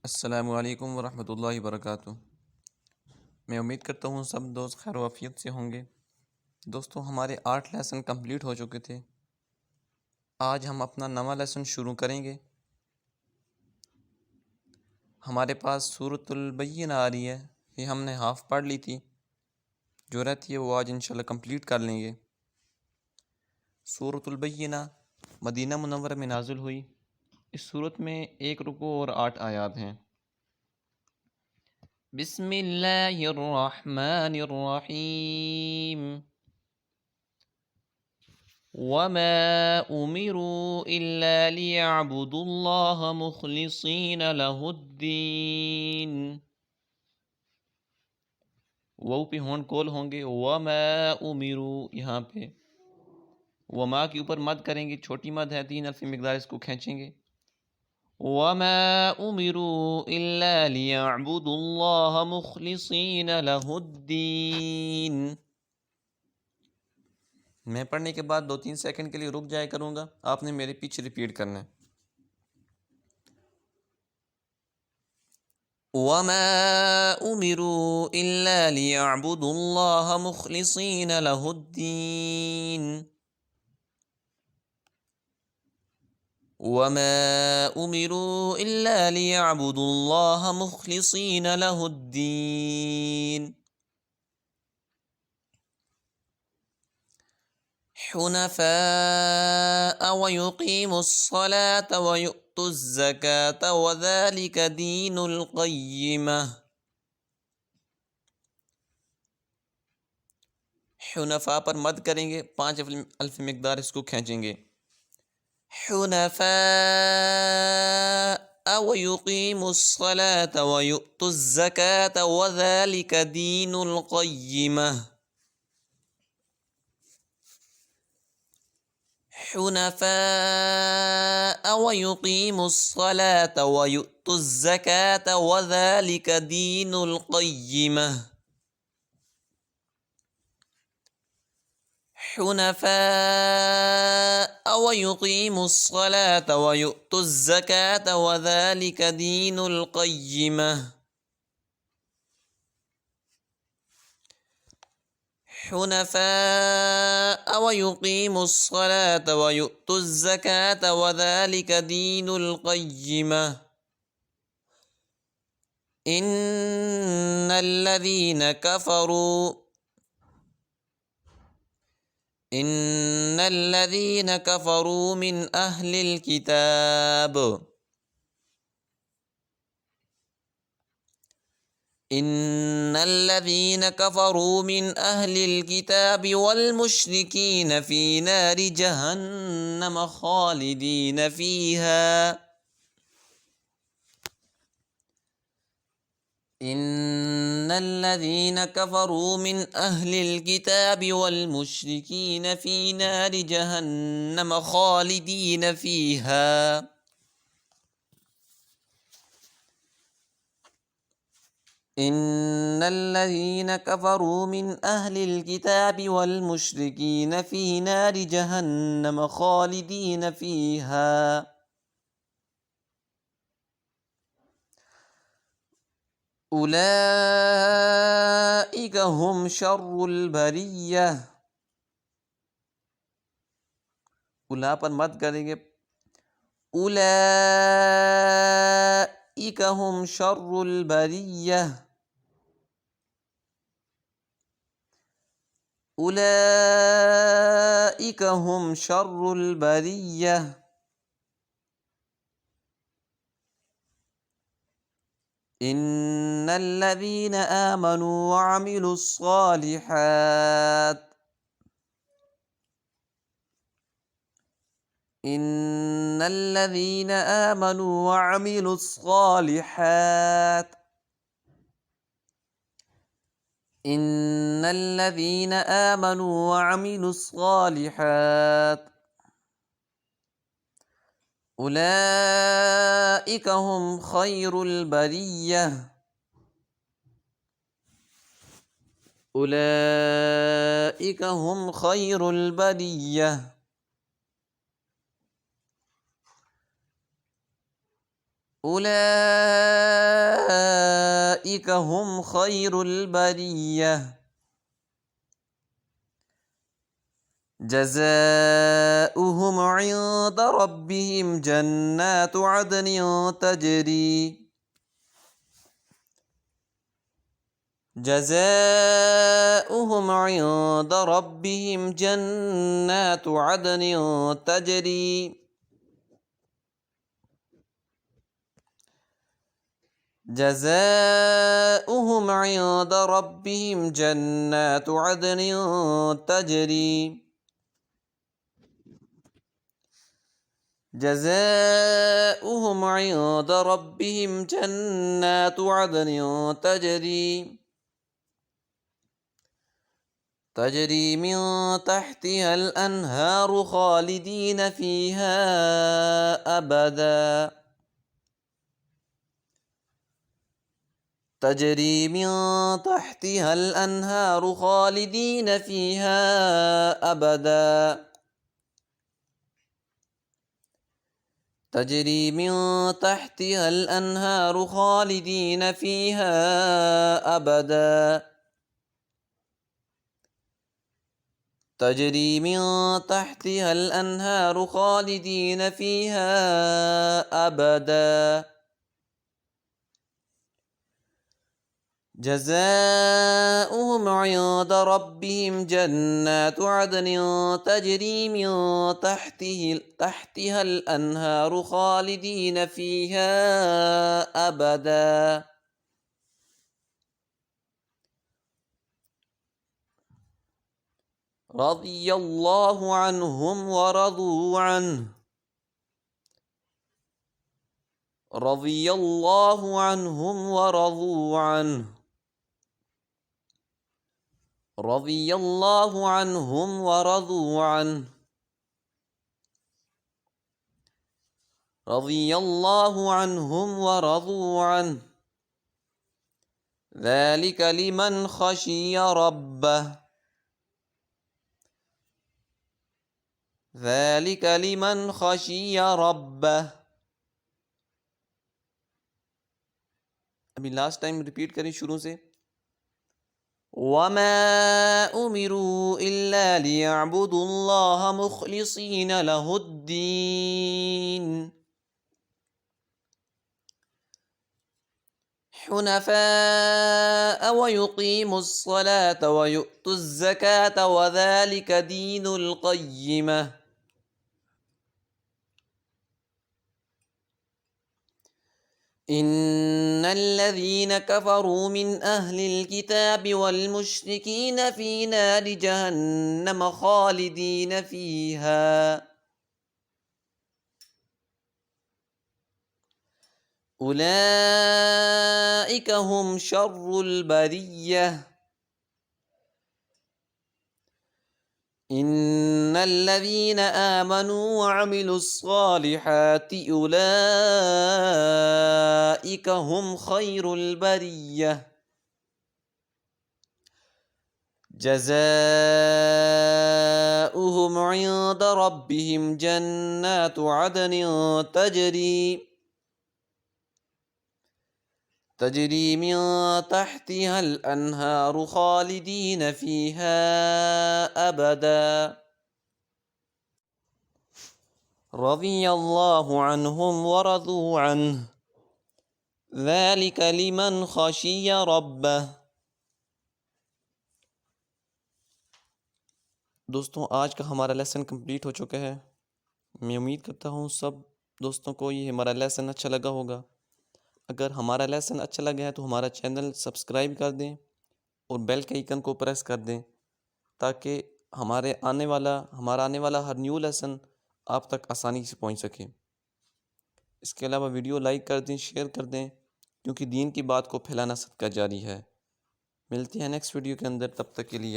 अस्सलामु अलैकुम वरहमतुल्लाहि वबरकातुहू। मैं उम्मीद करता हूँ सब दोस्त खैर वाफियत से होंगे। दोस्तों, हमारे 8 लेसन कंप्लीट हो चुके थे। आज हम अपना नवा लेसन शुरू करेंगे। हमारे पास सूरतुल बय्यिना आ रही है, ये हमने हाफ़ पढ़ ली थी, जो रहती है वो आज इंशाल्लाह कंप्लीट कर लेंगे। सूरतुल बय्यिना मदीना मुनव्वरा में नाज़िल हुई। इस सूरत में 1 रुकू और 8 आयात हैं। बिस्मिल्लाहिर्रहमानिर्रहीम। वमा उमिरू इल्ला लियअबुदुल्लाह मुखलिसीन लहुद्दीन। वो पे होंड कॉल होंगे। वमा उमिरू, यहाँ पे वमा के ऊपर मद करेंगे, छोटी मद है, 3 अल्फ़ मिक़दार, इसको खींचेंगे। वमा उमिरू इल्ला लियअबुदुल्लाह मुखलिसीन लहुद्दीन। मैं पढ़ने के बाद 2-3 सेकंड के लिए रुक जाया करूँगा, आपने मेरे पीछे रिपीट करना है। वमा उमिरू इल्ला लियअबुदुल्लाह मुखलिसीन लहुद्दीन। वमा उमिरू इल्ला लियअबुदुल्लाह मुखलिसीन लहुद्दीन हुनफ़ाअ व युक़ीमुस्सलाता व यु'तुज़्ज़काता व ज़ालिका दीनुल क़य्यिमह। हुनफ़ा पर मद करेंगे, 5 अल्फ़ मिक़दार, इसको खींचेंगे। हुनफ़ाअ व युक़ीमुस्सलाता व यु'तुज़्ज़काता व ज़ालिका दीनुल क़य्यिमह। हुनफ़ाअ व युक़ीमुस्सलाता व यु'तुज़्ज़काता व ज़ालिका दीनुल क़य्यिमह। हुनफ़ाअ व युक़ीमुस्सलाता व यु'तुज़्ज़काता व ज़ालिका दीनुल क़य्यिमह। हुनफ़ाअ व युक़ीमुस्सलाता व यु'तुज़्ज़काता व ज़ालिका दीनुल क़य्यिमह। इन्नल्लज़ीना कफ़रू मिन अहलिल किताब। इन्नल्लज़ीना कफ़रू मिन अहलिल किताबि वल मुश्रिकीन फ़ी नारि जहन्नम ख़ालिदीन फ़ीहा। इन्नल्लज़ीना कफ़रू मिन अहलिल किताबि वल मुश्रिकीन फ़ी नारि जहन्नम ख़ालिदीन फ़ीहा। इन्नल्लज़ीना कफ़रू मिन अहलिल किताबि वल मुश्रिकीन फ़ी नारि जहन्नम ख़ालिदीन फ़ीहा। उलाइका हुम शर्रुल बरिय्यह। उला पर मत करेंगे। उलाइका हुम शर्रुल बरिय्यह। उलाइका हुम शर्रुल बरिय्यह। इन्नल्लज़ीना आमनू व अमिलुस्सालिहात। इन्नल्लज़ीना आमनू व अमिलुस्सालिहात। इन्नल्लज़ीना आमनू व अमिलुस्सालिहात उलाइका हुम खैरुल बरिय्यह। उलाइका हुम खैरुल बरिय्यह। उलाइका أولئك هم خير البرية جزاؤهم عند ربهم جنات عدن تجري جزاؤهم عند ربهم جنات عدن تجري جزاؤهم عند ربهم جنات عدن تجري جزاؤهم عند ربهم جنات عدن تجري من تحتها الأنهار خالدين فيها أبدا تجري من تحتها الأنهار خالدين فيها أبدا تجري من تحتها الأنهار خالدين فيها أبدا تجري من تحتها الأنهار خالدين فيها أبدا جزاؤهم عند ربهم جنات عدن تجري من تحتها الأنهار خالدين فيها أبدا رضي الله عنهم ورضوا عنه رضي الله عنهم ورضوا عنه رضي الله عنهم ورضوا عنه رضي الله عنهم ورضوا عنه ذلك لمن خشي ربه ذلك لمن خشي ربه अभी लास्ट टाइम रिपीट करें शुरू से वमा उमिरू इल्ला लियअबुदुल्लाह मुखलिसीन लहुद्दीन हुनफाअ वयुकीमुस्सलात वयु'तुज़्ज़कात वज़ालिक दीनुल क़य्यिमह إن الذين كفروا من أهل الكتاب والمشركين في نار جهنم خالدين فيها أولئك هم شر البرية إن الذين آمنوا وعملوا الصالحات أولئك هم خير البرية جزاؤهم عند ربهم جنات عدن تجري من تحتها الأنهار خالدين فيها أبدا رضي الله عنهم ورضوا عنه ذلك لمن خشي ربه दोस्तों आज का हमारा लेसन कंप्लीट हो चुका है। मैं उम्मीद करता हूँ सब दोस्तों को ये हमारा लेसन अच्छा लगा होगा। अगर हमारा लेसन अच्छा लगा है तो हमारा चैनल सब्सक्राइब कर दें और बेल के आइकन को प्रेस कर दें ताकि हमारा आने वाला हर न्यू लेसन आप तक आसानी से पहुंच सके। इसके अलावा वीडियो लाइक कर दें, शेयर कर दें, क्योंकि दीन की बात को फैलाना सदका जारी है। मिलते हैं नेक्स्ट वीडियो के अंदर, तब तक के लिए